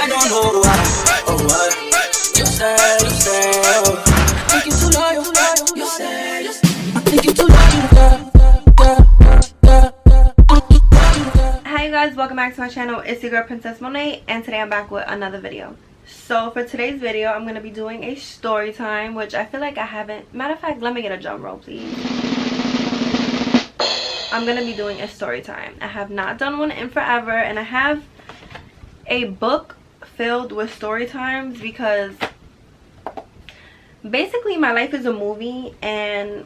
I don't know why. Oh what? You say, oh. I think you too loyal. You say, I think you too loyal, Hi you guys, welcome back to my channel. It's your girl Princess Monet, and today I'm back with another video. So for today's video, I'm going to be doing a story time, which I feel like I haven't. Matter of fact, let me get a drum roll, please. I'm going to be doing a story time. I have not done one in forever, and I have a book filled with story times because basically my life is a movie and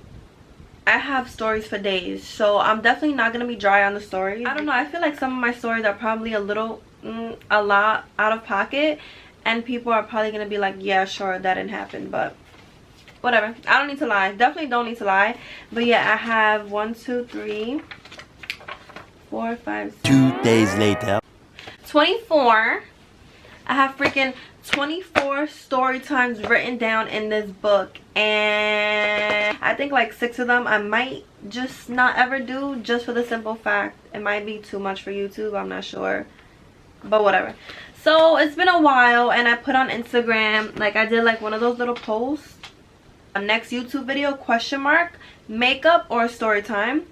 I have stories for days, so I'm definitely not gonna be dry on the stories. I don't know, I feel like some of my stories are probably a lot out of pocket, and people are probably gonna be like, yeah, sure, that didn't happen, but whatever. I don't need to lie, definitely don't need to lie. But yeah, I have 1 2 3 4 5 6, 2 days later, 24. I have freaking 24 story times written down in this book, and I think like 6 of them I might just not ever do, just for the simple fact it might be too much for YouTube. I'm not sure, but whatever. So it's been a while, and I put on Instagram, like I did like one of those little posts, a next YouTube video question mark makeup or story time,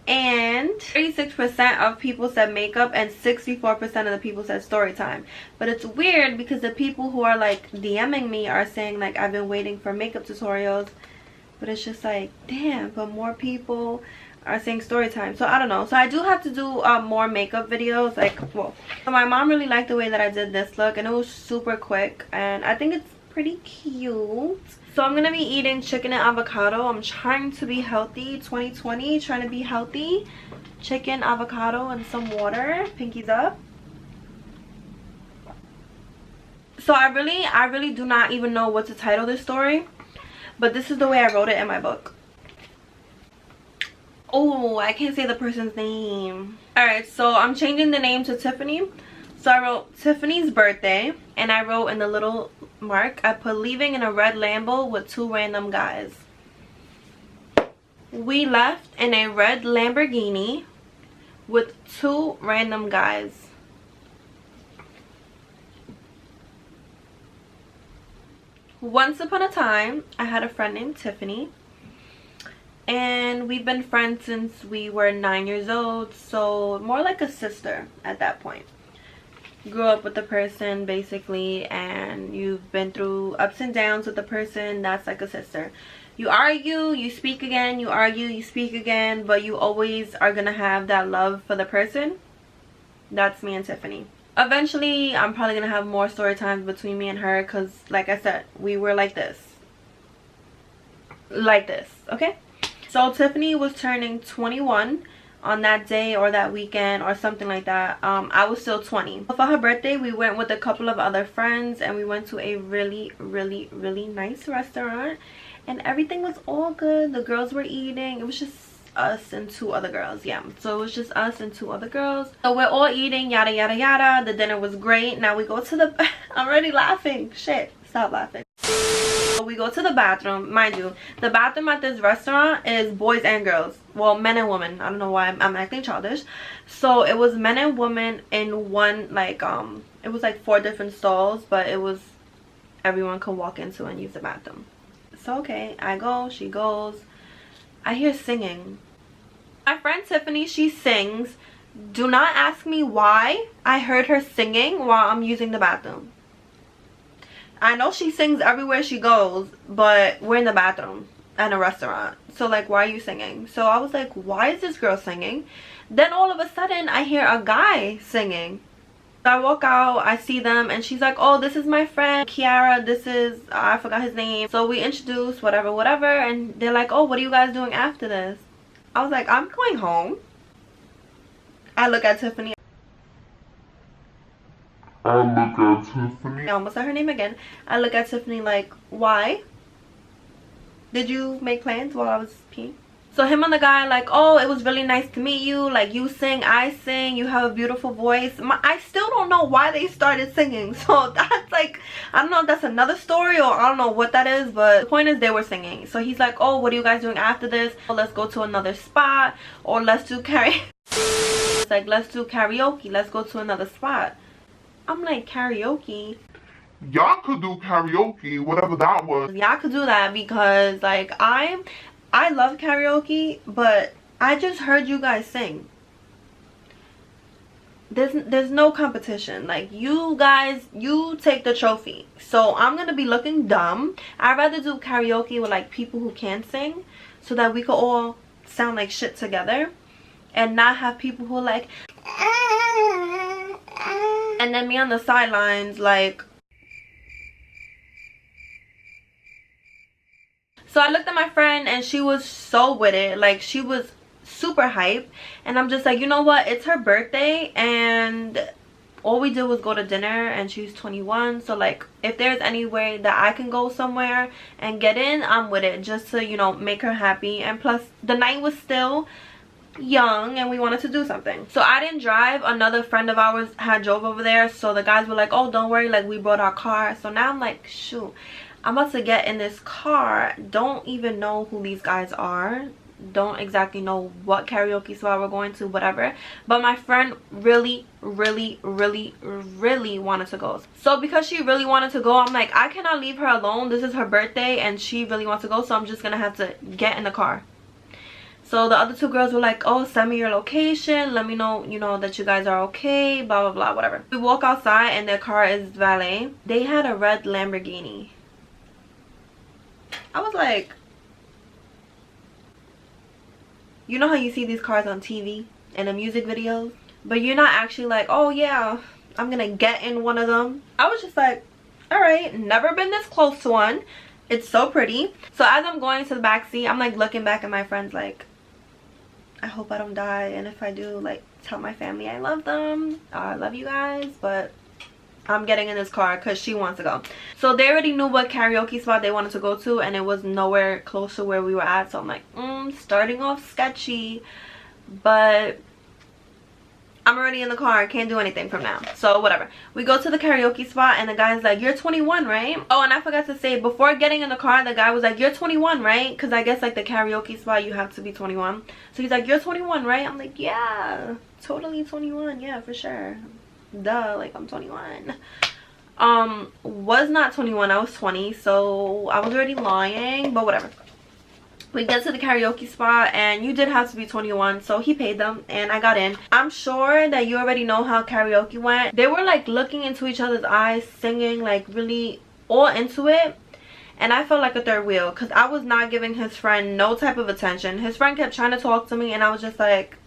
and 36% of people said makeup and 64% of the people said story time. But it's weird because the people who are like DMing me are saying like I've been waiting for makeup tutorials, but it's just like, damn, but more people are saying story time. So I don't know, so I do have to do more makeup videos. Like, well, so my mom really liked the way that I did this look, and it was super quick, and I think it's pretty cute. So I'm gonna be eating chicken and avocado. I'm trying to be healthy, 2020, trying to be healthy. Chicken, avocado, and some water. Pinkies up. So I really do not even know what to title this story, but this is the way I wrote it in my book. Oh, I can't say the person's name. Alright, so I'm changing the name to Tiffany. So I wrote Tiffany's birthday, and I wrote in the little mark, I put leaving in a red Lambo with 2 random guys. We left in a red Lamborghini with 2 random guys. Once upon a time, I had a friend named Tiffany, and we've been friends since we were 9 years old, so more like a sister at that point. Grew up with the person basically, and you've been through ups and downs with the person. That's like a sister. You argue, you speak again, you argue, you speak again, but you always are gonna have that love for the person. That's me and Tiffany. Eventually I'm probably gonna have more story times between me and her, because like I said, we were like this, okay? So Tiffany was turning 21 on that day or that weekend or something like that. I was still 20. For her birthday, we went with a couple of other friends, and we went to a really nice restaurant, and everything was all good. The girls were eating. It was just us and 2 other girls. Yeah, so it was just us and 2 other girls. So we're all eating, yada yada yada. The dinner was great. Now we go to the I'm already laughing. Shit, stop laughing. We go to the bathroom. Mind you, the bathroom at this restaurant is boys and girls, well, men and women. I don't know why I'm acting childish. So it was men and women in one, like it was like 4 different stalls, but it was everyone could walk into and use the bathroom. So okay, I go, she goes, I hear singing. My friend Tiffany, she sings. Do not ask me why I heard her singing while I'm using the bathroom. I know she sings everywhere she goes, but we're in the bathroom at a restaurant. So like, why are you singing? So I was like, why is this girl singing? Then all of a sudden I hear a guy singing. I walk out, I see them, and she's like, oh, this is my friend Kiara, this is I forgot his name. So we introduced, whatever, and they're like, oh, what are you guys doing after this? I was like, I'm going home. I look at Tiffany. I almost said her name again. I look at Tiffany like, why? Did you make plans while I was peeing? So him and the guy like, oh, it was really nice to meet you. Like, you sing, I sing, you have a beautiful voice. I still don't know why they started singing. So that's like, I don't know if that's another story, or I don't know what that is. But the point is, they were singing. So he's like, oh, what are you guys doing after this? Oh, let's go to another spot, or let's do karaoke. It's like, let's do karaoke. Let's go to another spot. I'm like, karaoke? Y'all could do karaoke, whatever that was. Y'all could do that because like I love karaoke, but I just heard you guys sing. There's no competition. Like, you guys, you take the trophy. So I'm gonna be looking dumb. I'd rather do karaoke with like people who can sing, so that we could all sound like shit together, and not have people who are like and then me on the sidelines like. So I looked at my friend and she was so with it. Like, she was super hype, and I'm just like, you know what, it's her birthday and all we did was go to dinner, and she's 21, so like if there's any way that I can go somewhere and get in, I'm with it, just to, you know, make her happy. And plus the night was still young and we wanted to do something. So I didn't drive. Another friend of ours had drove over there, so the guys were like, oh, don't worry, like we brought our car. So now I'm like, shoot, I'm about to get in this car, don't even know who these guys are, don't exactly know what karaoke spot we're going to, whatever, but my friend really wanted to go. So because she really wanted to go, I'm like, I cannot leave her alone. This is her birthday and she really wants to go, so I'm just gonna have to get in the car. So the other two girls were like, oh, send me your location, let me know, you know, that you guys are okay, blah blah blah, whatever. We walk outside and their car is valet. They had a red Lamborghini. I was like, you know how you see these cars on TV and the music videos, but you're not actually like, oh yeah, I'm gonna get in one of them. I was just like, all right, never been this close to one. It's so pretty. So as I'm going to the back seat, I'm like looking back at my friends like, I hope I don't die, and if I do, like, tell my family I love them. I love you guys, but I'm getting in this car because she wants to go. So they already knew what karaoke spot they wanted to go to, and it was nowhere close to where we were at. So I'm like, starting off sketchy, but I'm already in the car. I can't do anything from now, so whatever. We go to the karaoke spot and the guy's like, you're 21, right? Oh, and I forgot to say, before getting in the car, the guy was like, you're 21, right? Because I guess like the karaoke spot, you have to be 21. So he's like, you're 21, right? I'm like, yeah, totally 21, yeah, for sure, duh, like I'm 21. Was not 21, I was 20, so I was already lying, but whatever. We get to the karaoke spot and you did have to be 21, so he paid them and I got in. I'm sure that you already know how karaoke went. They were like looking into each other's eyes, singing like really all into it, and I felt like a third wheel because I was not giving his friend no type of attention. His friend kept trying to talk to me and I was just like,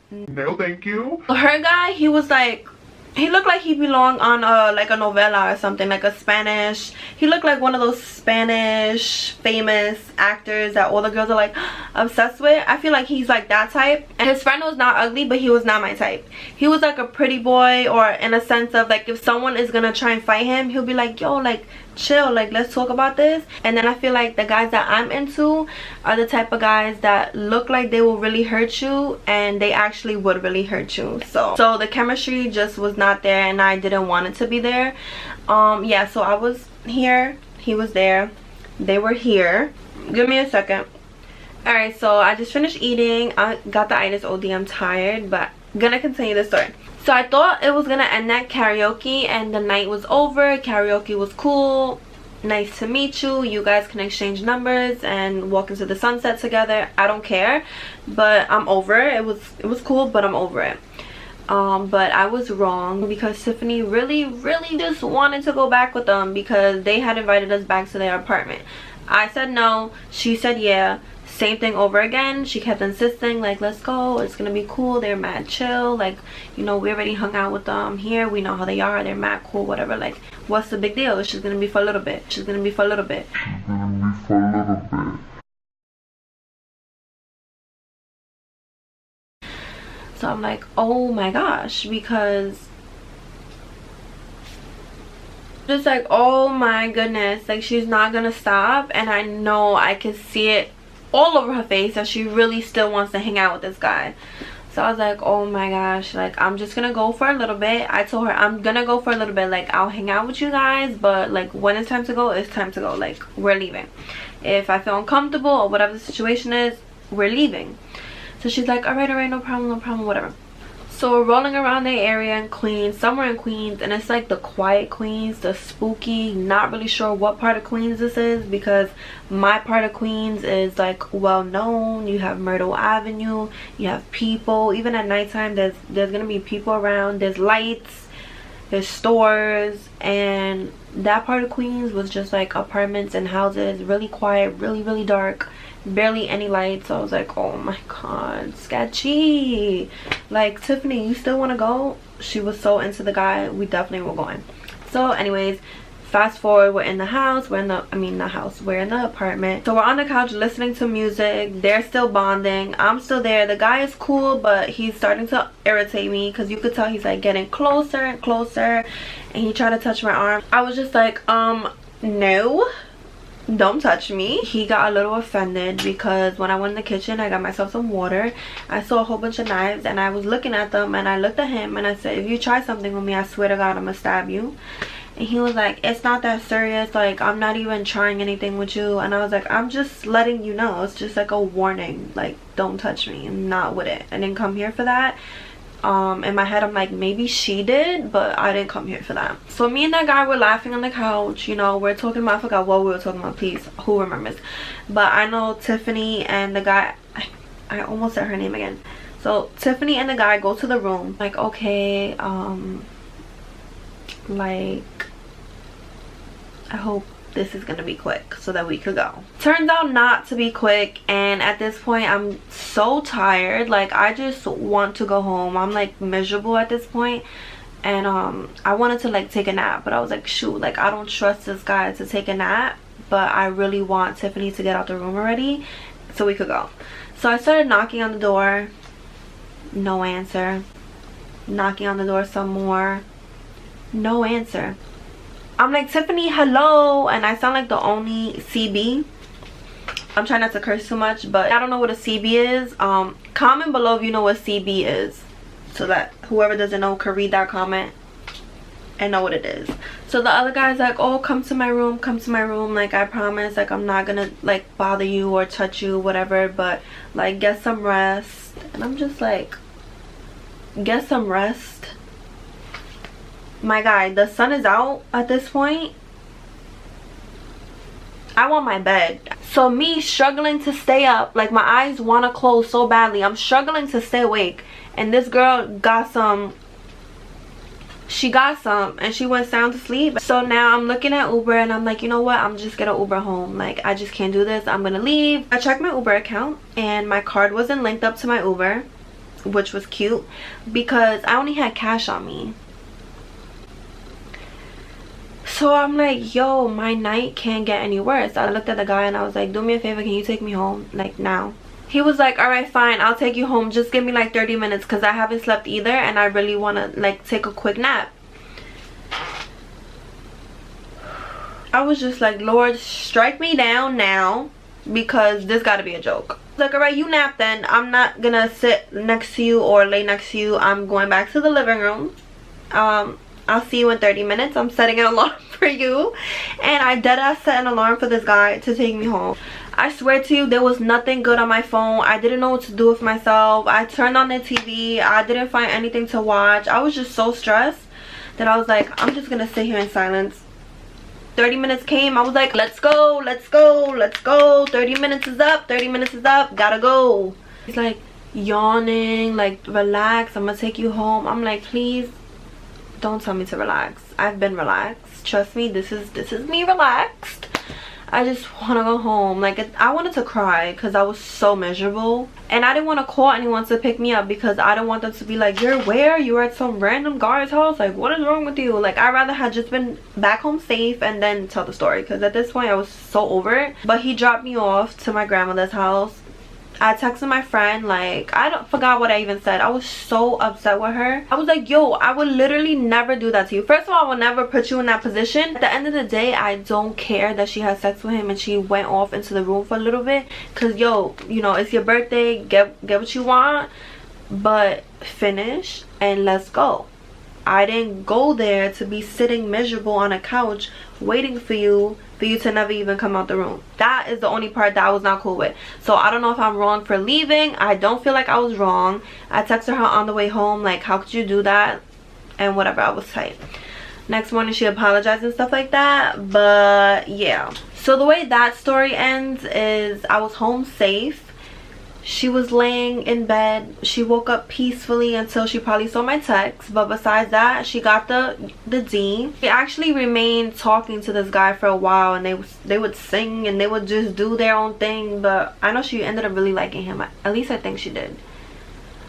no thank you. Her guy, he was like, he looked like he belonged on like a novela or something, like a Spanish. He looked like one of those Spanish famous actors that all the girls are like obsessed with. I feel like he's like that type. And his friend was not ugly, but he was not my type. He was like a pretty boy, or in a sense of like, if someone is gonna try and fight him, he'll be like, yo, like chill, like let's talk about this. And then I feel like the guys that I'm into are the type of guys that look like they will really hurt you, and they actually would really hurt you. So the chemistry just was not there, and I didn't want it to be there. Yeah, so I was here, he was there, they were here. Give me a second. All right, so I just finished eating. I got the itis OD. I'm tired, but gonna continue the story. So I thought it was gonna end at karaoke and the night was over. Karaoke was cool, nice to meet you, you guys can exchange numbers and walk into the sunset together. I don't care, but I'm over it. It was cool, but I'm over it. But I was wrong, because Tiffany really just wanted to go back with them because they had invited us back to their apartment. I said no, she said yeah. Same thing over again. She kept insisting like, let's go, it's gonna be cool, they're mad chill, like, you know, we already hung out with them here, we know how they are, they're mad cool, whatever, like what's the big deal? It's just gonna be for a little bit. She's gonna be for a little bit. So I'm like, oh my gosh, because just like, oh my goodness, like she's not gonna stop. And I know I can see it all over her face that she really still wants to hang out with this guy. So I was like, oh my gosh, like I'm just gonna go for a little bit. I told her I'm gonna go for a little bit, like I'll hang out with you guys, but like when it's time to go, it's time to go. Like we're leaving. If I feel uncomfortable or whatever the situation is, we're leaving. So she's like, all right, no problem, whatever. So we're rolling around the area in Queens, somewhere in Queens, and it's like the quiet Queens, the spooky, not really sure what part of Queens this is, because my part of Queens is like well known. You have Myrtle Avenue, you have people, even at nighttime there's gonna be people around, there's lights, there's stores, and that part of Queens was just like apartments and houses, really quiet, really dark, barely any lights. So I was like, oh my god, sketchy. Like, Tiffany, you still want to go? She was so into the guy. We definitely were going. So anyways, fast forward, we're in the house, we're in the apartment. So we're on the couch listening to music. They're still bonding, I'm still there. The guy is cool, but he's starting to irritate me, because you could tell he's like getting closer and closer, and he tried to touch my arm. I was just like, no, don't touch me. He got a little offended because when I went in the kitchen, I got myself some water. I saw a whole bunch of knives, and I was looking at them, and I looked at him and I said, if you try something with me, I swear to God, I'm gonna stab you. And he was like, it's not that serious, like I'm not even trying anything with you. And I was like, I'm just letting you know, it's just like a warning, like don't touch me. I'm not with it. I didn't come here for that. In my head I'm like, maybe she did, but I didn't come here for that. So me and that guy were laughing on the couch, you know, we're talking about, I forgot what we were talking about, please, who remembers? But I know Tiffany and the guy, I almost said her name again. So Tiffany and the guy go to the room, like, okay, like, I hope this is gonna be quick so that we could go. Turns out not to be quick, and at this point I'm so tired, like I just want to go home. I'm like miserable at this point, and I wanted to like take a nap, but I was like, shoot, like I don't trust this guy to take a nap, but I really want Tiffany to get out the room already so we could go. So I started knocking on the door, no answer. Knocking on the door some more, no answer. I'm like, Tiffany, hello, and I sound like the only CB. I'm trying not to curse too much, but I don't know what a CB is. Comment below if you know what CB is, so that whoever doesn't know could read that comment and know what it is. So the other guy's like, oh, come to my room, like I promise, like I'm not gonna like bother you or touch you, whatever, but like get some rest. And I'm just like, get some rest? My guy, the sun is out at this point. I want my bed. So me struggling to stay up, like my eyes want to close so badly, I'm struggling to stay awake, and this girl got some, and she went sound to sleep. So now I'm looking at Uber, and I'm like, you know what, I'm just gonna Uber home. Like I just can't do this, I'm gonna leave. I checked my Uber account, and my card wasn't linked up to my Uber, which was cute because I only had cash on me. So I'm like, yo, my night can't get any worse. I looked at the guy and I was like, do me a favor, can you take me home, like now? He was like, all right, fine, I'll take you home, just give me like 30 minutes because I haven't slept either and I really want to like take a quick nap. I was just like, Lord, strike me down now, because this got to be a joke. Like, all right, you nap then. I'm not gonna sit next to you or lay next to you. I'm going back to the living room. I'll see you in 30 minutes. I'm setting an alarm for you. And I deadass set an alarm for this guy to take me home. I swear to you, there was nothing good on my phone. I didn't know what to do with myself. I turned on the TV. I didn't find anything to watch. I was just so stressed that I was like, I'm just gonna sit here in silence. 30 minutes came. I was like, let's go, let's go, let's go. 30 minutes is up, 30 minutes is up, gotta go. He's like yawning, like, relax, I'm gonna take you home. I'm like, please don't tell me to relax. I've been relaxed, trust me. This is me relaxed. I just want to go home. Like, I wanted to cry because I was so miserable, and I didn't want to call anyone to pick me up because I don't want them to be like, you're where? You're at some random guy's house, like what is wrong with you? Like, I'd rather have just been back home safe and then tell the story, because at this point I was so over it. But he dropped me off to my grandmother's house. I texted my friend, like, forgot what I even said. I was so upset with her. I was like, yo, I would literally never do that to you. First of all, I will never put you in that position. At the end of the day, I don't care that she had sex with him and she went off into the room for a little bit, because yo, you know, it's your birthday, get what you want, but finish and let's go. I didn't go there to be sitting miserable on a couch waiting for you for you to never even come out the room. That is the only part that I was not cool with. So I don't know if I'm wrong for leaving. I don't feel like I was wrong. I texted her on the way home like, how could you do that? And whatever, I was tight. Next morning she apologized and stuff like that. But yeah, so the way that story ends is I was home safe. She was laying in bed. She woke up peacefully until she probably saw my text. But besides that, she got the D. She actually remained talking to this guy for a while, and they would sing and they would just do their own thing. But I know she ended up really liking him. At least I think she did.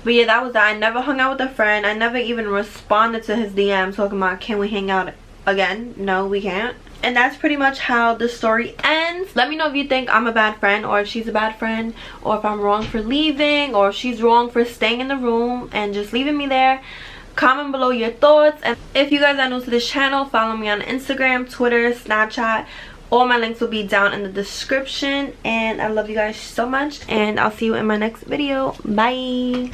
But yeah, that was that. I never hung out with a friend. I never even responded to his DM talking about, can we hang out again? No, we can't. And that's pretty much how the story ends. Let me know if you think I'm a bad friend, or if she's a bad friend, or if I'm wrong for leaving, or if she's wrong for staying in the room and just leaving me there. Comment below your thoughts. And if you guys are new to this channel, follow me on Instagram, Twitter, Snapchat. All my links will be down in the description. And I love you guys so much, and I'll see you in my next video. Bye.